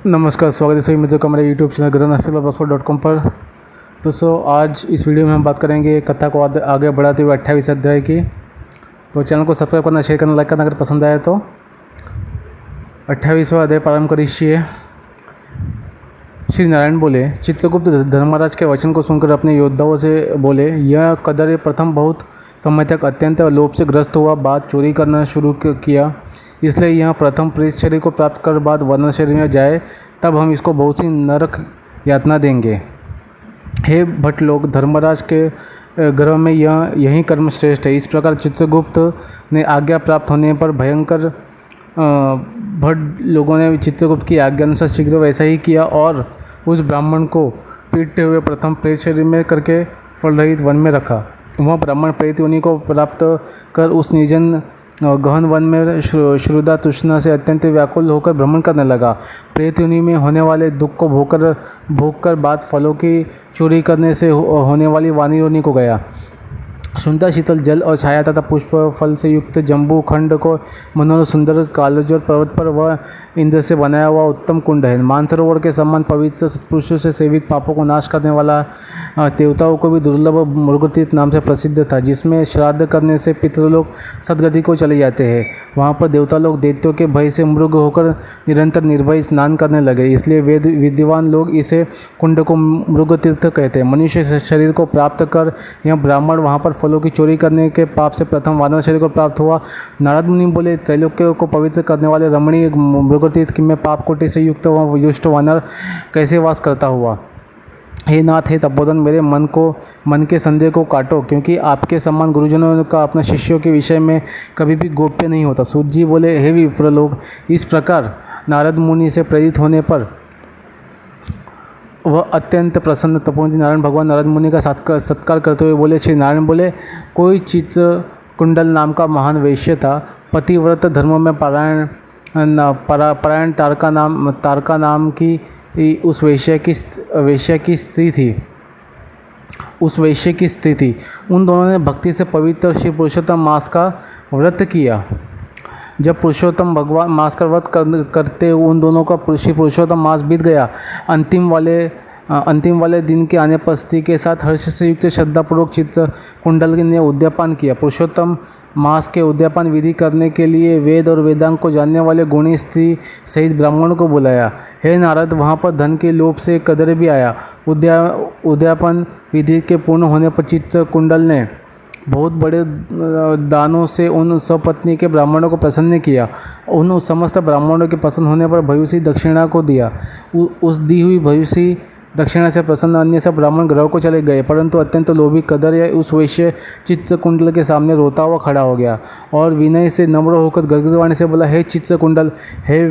नमस्कार, स्वागत है सभी मित्रों का मेरे यूट्यूब चैनल grandmasterpassword.com पर। दोस्तों, आज इस वीडियो में हम बात करेंगे कथा को आगे बढ़ाते हुए 28 अध्याय की। तो चैनल को सब्सक्राइब करना, शेयर करना, लाइक करना अगर पसंद आया तो। 28वां अध्याय प्रारंभ करिए। श्री नारायण बोले, चित्रगुप्त धर्मराज के वचन को सुनकर अपने योद्धाओं से बोले, यह कदर प्रथम बहुत समय तक अत्यंत लोभ से ग्रस्त हुआ, बात चोरी करना शुरू किया। इसलिए यह प्रथम प्रेत शरीर को प्राप्त कर बाद वर्ण शरीर में जाए, तब हम इसको बहुत सी नरक यातना देंगे। हे भट्ट लोग, धर्मराज के ग्रह में यही कर्म श्रेष्ठ है। इस प्रकार चित्रगुप्त ने आज्ञा प्राप्त होने पर भयंकर भट्ट लोगों ने चित्रगुप्त की आज्ञा अनुसार शीघ्र वैसा ही किया और उस ब्राह्मण को पीटते हुए प्रथम प्रेत शरीर में करके फलरहित वन में रखा। वह ब्राह्मण प्रेत योनि को प्राप्त कर उस निर्जन गहन वन में श्रुदा तृष्णा से अत्यंत व्याकुल होकर भ्रमण करने लगा। प्रेत योनि में होने वाले दुख को भोगकर बाद फलों की चोरी करने से होने वाली वाणी योनि को गया। सुंदर शीतल जल और छाया तथा पुष्प फल से युक्त जम्बू खंड को मनोहर सुंदर कालजोर पर्वत पर वह इंद्र से बनाया हुआ उत्तम कुंड है। मानसरोवर के समान पवित्र सत्पुरुषों से सेवित पापों को नाश करने वाला देवताओं को भी दुर्लभ मृगतीर्थ नाम से प्रसिद्ध था, जिसमें श्राद्ध करने से पितृलोक सदगति को चले जाते हैं। वहाँ पर देवता लोग दैत्यों के भय से मृग होकर निरंतर निर्भय स्नान करने लगे, इसलिए विद्वान लोग इसे कुंड को मृगतीर्थ कहते हैं। मनुष्य शरीर को प्राप्त कर यह ब्राह्मण वहाँ पर फलों की चोरी करने के पाप से प्रथम वानर शरीर को प्राप्त हुआ। नारद मुनि बोले, त्रैलोक्य को पवित्र करने वाले रमणीय मृगतीर्थ में पाप कोटि से युक्त वह युष्ट वानर कैसे वास करता हुआ। हे नाथ, हे तपोधन, मेरे मन के संदेह को काटो, क्योंकि आपके समान गुरुजनों का अपने शिष्यों के विषय में कभी भी गोप्य नहीं होता। सूत जी बोले, हे विप्र लोग, इस प्रकार नारद मुनि से प्रेरित होने पर वह अत्यंत प्रसन्न तपोनिधि नारायण भगवान नारद मुनि का सत्कार करते हुए बोले। श्री नारायण बोले, कोई चित्रकुंडल नाम का महान वैश्य था। पतिव्रत धर्म में परायण तारका नाम की उस वैश्य की स्त्री थी। उन दोनों ने भक्ति से पवित्र श्री पुरुषोत्तम मास का व्रत किया। जब पुरुषोत्तम भगवान मास का व्रत करते उन दोनों का श्री पुरुषोत्तम मास बीत गया। अंतिम वाले दिन के आने पर स्त्री के साथ हर्ष से युक्त श्रद्धापूर्वक चित्र कुंडल ने उद्यापन किया। पुरुषोत्तम मास के उद्यापन विधि करने के लिए वेद और वेदांग को जानने वाले गुणी स्त्री सहित ब्राह्मण को बुलाया। हे नारद, वहाँ पर धन के लोभ से कदर भी आया। उद्यापन विधि के पूर्ण होने पर चित्र कुंडल ने बहुत बड़े दानों से उन सपत्नी के ब्राह्मणों को प्रसन्न किया। उन समस्त ब्राह्मणों के प्रसन्न होने पर भयूसी दक्षिणा को दिया। उस दी हुई भयूसी दक्षिणा से प्रसन्न अन्य सब ब्राह्मण ग्रह को चले गए, परंतु अत्यंत लोभी कदर या उस वैश्य चित्रकुंडल के सामने रोता हुआ खड़ा हो गया और विनय से नम्र होकर गदगदवाणी से बोला, हे चित्रकुंडल, हे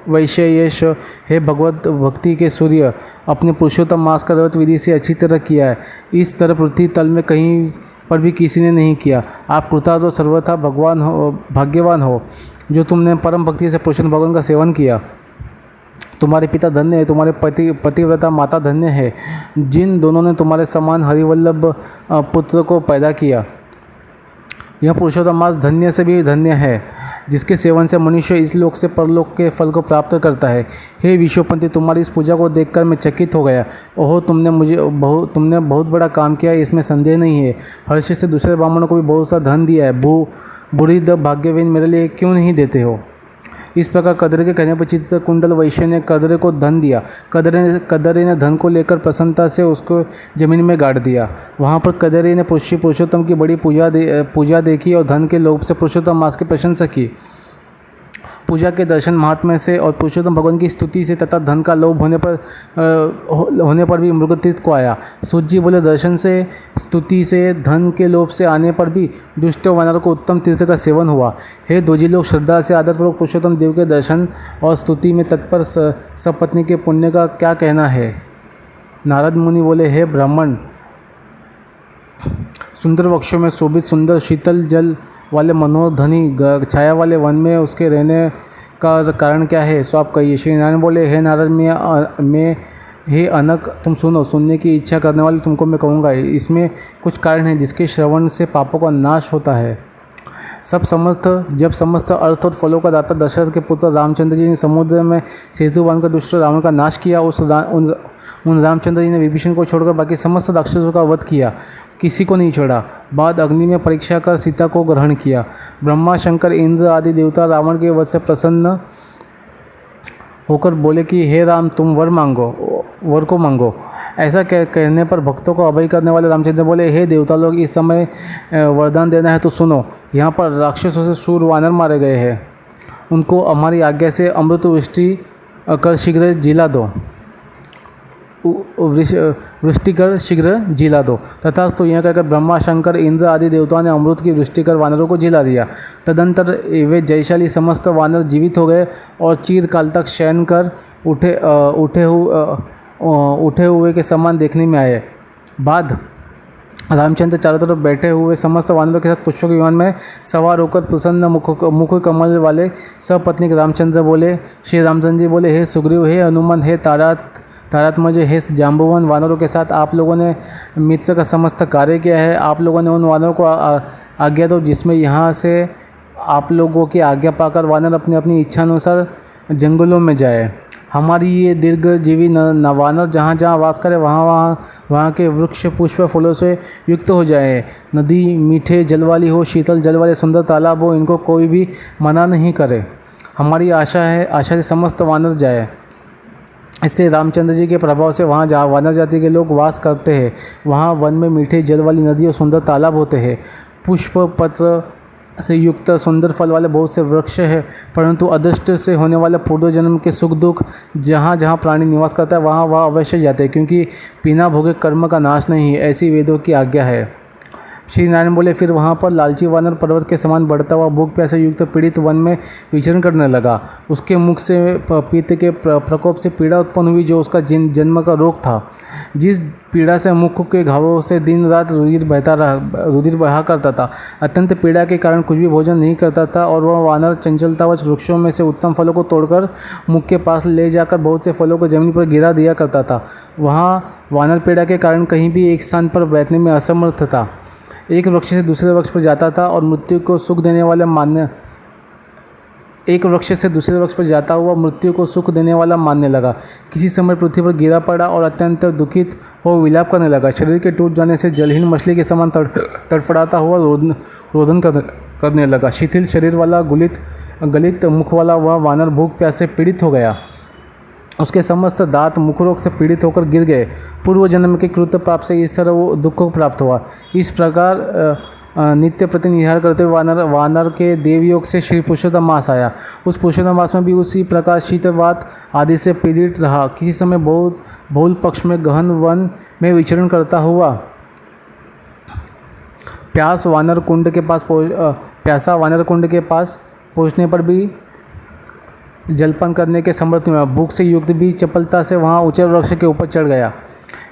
वैश्य यश, हे भगवत भक्ति के सूर्य, अपने पुरुषोत्तम मास का व्रत विधि से अच्छी तरह किया है। इस तरह पृथ्वी तल में कहीं पर भी किसी ने नहीं किया। आप कृतार्थ और सर्वथा भाग्यवान हो, जो तुमने परम भक्ति से पुरुषोत्तम भगवान का सेवन किया। तुम्हारे पिता धन्य है, तुम्हारे पतिव्रता माता धन्य है, जिन दोनों ने तुम्हारे समान हरिवल्लभ पुत्र को पैदा किया। यह पुरुषोत्तम मास धन्य से भी धन्य है, जिसके सेवन से मनुष्य इस लोक से परलोक के फल को प्राप्त करता है। हे विश्वपति, तुम्हारी इस पूजा को देखकर मैं चकित हो गया। ओहो, तुमने बहुत बड़ा काम किया, इसमें संदेह नहीं है। हर्ष से दूसरे ब्राह्मणों को भी बहुत सा धन दिया है। बुरी भाग्यवीन मेरे लिए क्यों नहीं देते हो। इस प्रकार कदरे के कहने पर चित्रकुंडल वैश्य ने कदरे को धन दिया। कदरे ने धन को लेकर प्रसन्नता से उसको जमीन में गाड़ दिया। वहाँ पर कदरे ने पुरुषोत्तम की बड़ी पूजा देखी और धन के लोभ से पुरुषोत्तम मास की प्रशंसा की। पूजा के दर्शन महात्म्य से और पुरुषोत्तम भगवान की स्तुति से तथा धन का लोभ होने पर भी मृगतीर्थ को आया। सूत जी बोले, दर्शन से, स्तुति से, धन के लोभ से आने पर भी दुष्ट वानर को उत्तम तीर्थ का सेवन हुआ। हे दोजी लोग, श्रद्धा से आदरपूर्वक पुरुषोत्तम देव के दर्शन और स्तुति में तत्पर सपत्नी के पुण्य का क्या कहना है। नारद मुनि बोले, हे ब्राह्मण, सुंदर वृक्षों में शोभित सुंदर शीतल जल वाले मनोधनी छाया वाले वन में उसके रहने का कारण क्या है, सो आप कहिए। श्री नारायण बोले, हे नारद, मैं हे अनक, तुम सुनने की इच्छा करने वाले तुमको मैं कहूँगा। इसमें कुछ कारण हैं जिसके श्रवण से पापों का नाश होता है। जब समस्त अर्थ और फलों का दाता दशरथ के पुत्र रामचंद्र जी ने समुद्र में सेतु बांधकर दुष्ट रावण का नाश किया, उन रामचंद्र जी ने विभीषण को छोड़कर बाकी समस्त राक्षसों का वध किया, किसी को नहीं छोड़ा। बाद अग्नि में परीक्षा कर सीता को ग्रहण किया। ब्रह्मा, शंकर, इंद्र आदि देवता रावण के वध से प्रसन्न होकर बोले कि हे राम, तुम वर को मांगो। ऐसा कहने पर भक्तों को अभय करने वाले रामचंद्र बोले, हे देवता लोग, इस समय वरदान देना है तो सुनो। यहाँ पर राक्षसों से शूर वानर मारे गए हैं, उनको हमारी आज्ञा से अमृत वृष्टि कर शीघ्र जिला दो, वृष्टि कर शीघ्र जिला दो। तथास्तु यह कहकर ब्रह्मा, शंकर, इंद्र आदि देवताओं ने अमृत की वृष्टि कर वानरों को जिला दिया। तदंतर वे जयशाली समस्त वानर जीवित हो गए और चिरकाल तक शयन कर उठे हुए के समान देखने में आए। बाद रामचंद्र चारों तरफ बैठे हुए समस्त वानरों के साथ पुष्पक विमान में सवार होकर प्रसन्न मुख कमल वाले सपत्नीक रामचंद्र बोले, श्री रामचंद्र जी बोले, हे सुग्रीव, हे हनुमान, हे तारात्मज, हे जाम्बुवन, वानरों के साथ आप लोगों ने मित्र का समस्त कार्य किया है। आप लोगों ने उन वानरों को आज्ञा दो जिसमें यहाँ से आप लोगों की आज्ञा पाकर वानर अपनी अपनी इच्छानुसार जंगलों में जाए। हमारी ये दीर्घजीवी वानर जहाँ जहाँ वास करे वहाँ के वृक्ष पुष्प फूलों से युक्त हो जाए। नदी मीठे जल वाली हो, शीतल जल वाले सुंदर तालाब हो, इनको कोई भी मना नहीं करे। हमारी आशा से समस्त वानर जाए। इसलिए रामचंद्र जी के प्रभाव से वहाँ जहाँ वानर जाति के लोग वास करते हैं, वहाँ वन में मीठे जल वाली नदी और सुंदर तालाब होते हैं। पुष्प पत्र से युक्त सुंदर फल वाले बहुत से वृक्ष है, परंतु अदृष्ट से होने वाले पूर्व जन्म के सुख दुख जहाँ जहाँ प्राणी निवास करता है वहाँ अवश्य जाते हैं, क्योंकि बिना भोगे कर्म का नाश नहीं है, ऐसी वेदों की आज्ञा है। श्री नारायण बोले, फिर वहाँ पर लालची वानर पर्वत के समान बढ़ता हुआ भूख प्यासे युक्त पीड़ित वन में विचरण करने लगा। उसके मुख से पित्त के प्रकोप से पीड़ा उत्पन्न हुई, जो उसका जन्म का रोग था। जिस पीड़ा से मुख के घावों से दिन रात रुधिर बहा करता था। अत्यंत पीड़ा के कारण कुछ भी भोजन नहीं करता था और वह वानर चंचलतावश वृक्षों में से उत्तम फलों को तोड़कर मुख के पास ले जाकर बहुत से फलों को जमीन पर गिरा दिया करता था। वहाँ वानर पीड़ा के कारण कहीं भी एक स्थान पर बैठने में असमर्थ था। एक वृक्ष से दूसरे वृक्ष पर जाता था और मृत्यु को सुख देने वाला मानने लगा। किसी समय पृथ्वी पर गिरा पड़ा और अत्यंत दुखित हो विलाप करने लगा। शरीर के टूट जाने से जलहीन मछली के समान तड़फड़ाता हुआ रोदन करने लगा। शिथिल शरीर वाला गलित मुख वाला वह वानर भूख प्यास से पीड़ित हो गया। उसके समस्त दांत मुखरोग से पीड़ित होकर गिर गए। पूर्व जन्म के कृत्य प्राप्त से इस तरह वो दुख को प्राप्त हुआ। इस प्रकार नित्य प्रति निहार करते हुए वानर के देवयोग से श्री पुरुषोत्तम मास आया। उस पुरुषोत्तम मास में भी उसी प्रकार शीतवात आदि से पीड़ित रहा। किसी समय बहुल पक्ष में गहन वन में विचरण करता हुआ प्यासा वानर कुंड के पास पहुँचने पर भी जलपान करने के समर्थ हुआ। भूख से युक्त भी चपलता से वहाँ ऊंचे वृक्ष के ऊपर चढ़ गया।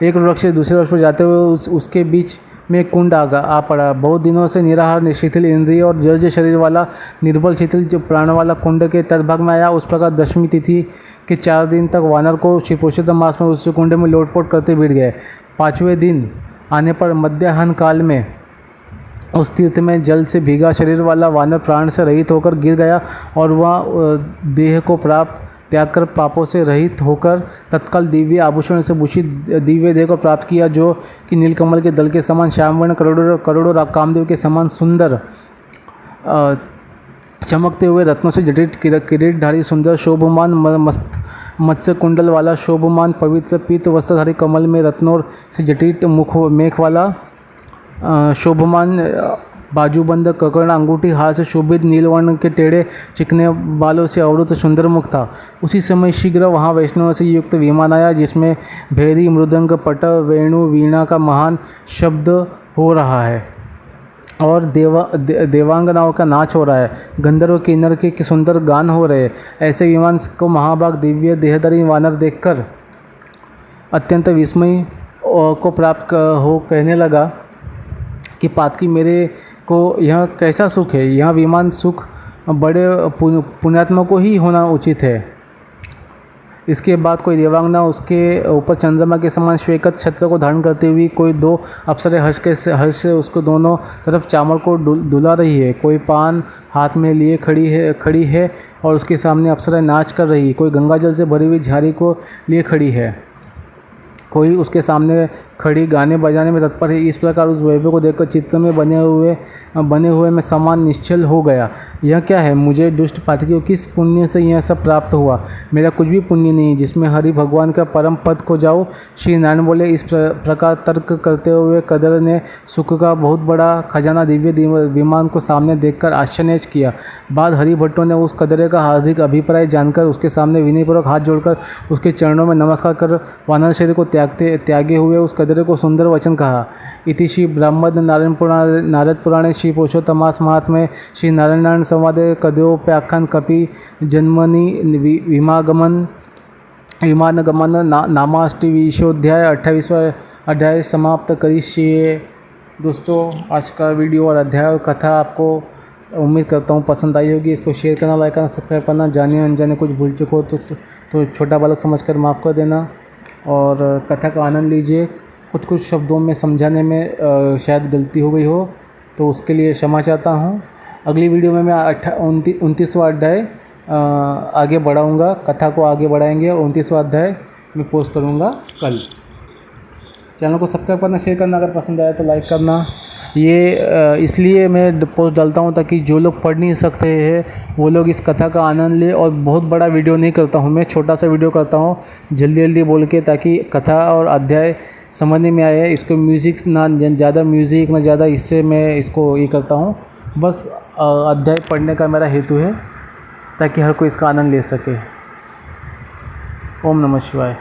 एक वृक्ष से दूसरे वृक्ष पर जाते हुए उसके बीच में एक कुंड आ पड़ा। बहुत दिनों से निराहार शिथिल इंद्रिय और जर्ज शरीर वाला निर्बल शिथिल प्राण वाला कुंड के तटभाग में आया। उस प्रकार दशमी तिथि के 4 दिन तक वानर को श्री पुरुषोत्तम मास में उस कुंड में लोटपोट करते बीत गए। 5वें दिन आने पर मध्याह्न काल में उस तीर्थ में जल से भीगा शरीर वाला वानर प्राण से रहित होकर गिर गया और वह देह को त्याग कर पापों से रहित होकर तत्काल दिव्य आभूषण से भूषित दिव्य देह को प्राप्त किया, जो कि नीलकमल के दल के समान श्यामवर्ण करोड़ों कामदेव के समान सुंदर चमकते हुए रत्नों से जटित किरीटधारी सुंदर शोभमान मत्स्य कुंडल वाला शोभमान पवित्र पीत वस्त्रधारी कमल में रत्नों से जटित मेख वाला शोभमान बाजूबंद ककर्ण अंगूठी हार से शोभित नीलवर्ण के टेढ़े चिकने बालों से अवरुद्ध सुंदर मुख था। उसी समय शीघ्र वहाँ वैष्णव से युक्त विमान आया, जिसमें भैरी मृदंग पट वेणु वीणा का महान शब्द हो रहा है और देवांगनाओं का नाच हो रहा है। गंधर्व किन्नर के सुंदर गान हो रहे। ऐसे विमान को महाभाग दिव्य देहधारी वानर देखकर अत्यंत विस्मय को प्राप्त हो कहने लगा कि पातकी मेरे को यह कैसा सुख है। यह विमान सुख बड़े पुण्यात्मा को ही होना उचित है। इसके बाद कोई देवांगना उसके ऊपर चंद्रमा के समान श्वेत छत्र को धारण करती हुई कोई दो अप्सराएं हर्ष से उसको दोनों तरफ चावल को डुला रही है। कोई पान हाथ में लिए खड़ी है और उसके सामने अप्सराएं नाच कर रही है। कोई गंगाजल से भरी हुई झाड़ी को लिए खड़ी है। कोई उसके सामने खड़ी गाने बजाने में तत्पर है। इस प्रकार उस वैभव को देखकर चित्त में बने हुए मैं समान निश्चल हो गया। यह क्या है? मुझे दुष्ट पातकियों किस पुण्य से यह सब प्राप्त हुआ? मेरा कुछ भी पुण्य नहीं जिसमें हरि भगवान का परम पद को जाओ। श्री नारायण बोले। इस प्रकार तर्क करते हुए कदर ने सुख का बहुत बड़ा खजाना दिव्य विमान को सामने देखकर आश्चर्य किया। बाद हरिभट्टों ने उस कदरे का हार्दिक अभिप्राय जानकर उसके सामने विनयपूर्वक हाथ जोड़कर उसके चरणों में नमस्कार कर वानर शरीर को त्यागे हुए उस कदरे को सुंदर वचन कहा। इति श्री ब्रह्मद नारद पुराणे श्री पुरुषोत्तमास महात्म्ये श्री नारायण संवादे कदयोप्याख्यान कपि जन्मनि विमानगमन नामाष्टविशोध्याय 28वां अध्याय समाप्त करिष्ये। दोस्तों, आज का वीडियो और अध्याय और कथा आपको उम्मीद करता हूँ पसंद आई होगी। इसको शेयर करना, लाइक करना, सब्सक्राइब करना। जाने अनजाने कुछ भूल चुके हो तो छोटा बालक समझकर माफ़ कर देना और कथा का आनंद लीजिए। कुछ शब्दों में समझाने में शायद गलती हो गई हो तो उसके लिए क्षमा चाहता हूँ। अगली वीडियो में मैं 29वां अध्याय आगे बढ़ाऊँगा, कथा को आगे बढ़ाएंगे और 29वां अध्याय मैं पोस्ट करूँगा कल। चैनल को सब्सक्राइब करना, शेयर करना, अगर पसंद आया तो लाइक करना। ये इसलिए मैं पोस्ट डालता हूँ ताकि जो लोग पढ़ नहीं सकते हैं वो लोग इस कथा का आनंद लें। और बहुत बड़ा वीडियो नहीं करता हूँ मैं, छोटा सा वीडियो करता हूँ जल्दी बोल के, ताकि कथा और अध्याय समझने में आए। इसको म्यूज़िक ना ज़्यादा म्यूज़िक ना ज़्यादा, इससे मैं इसको ये करता हूँ। बस अध्याय पढ़ने का मेरा हेतु है ताकि हर कोई इसका आनंद ले सके। ओम नमः शिवाय।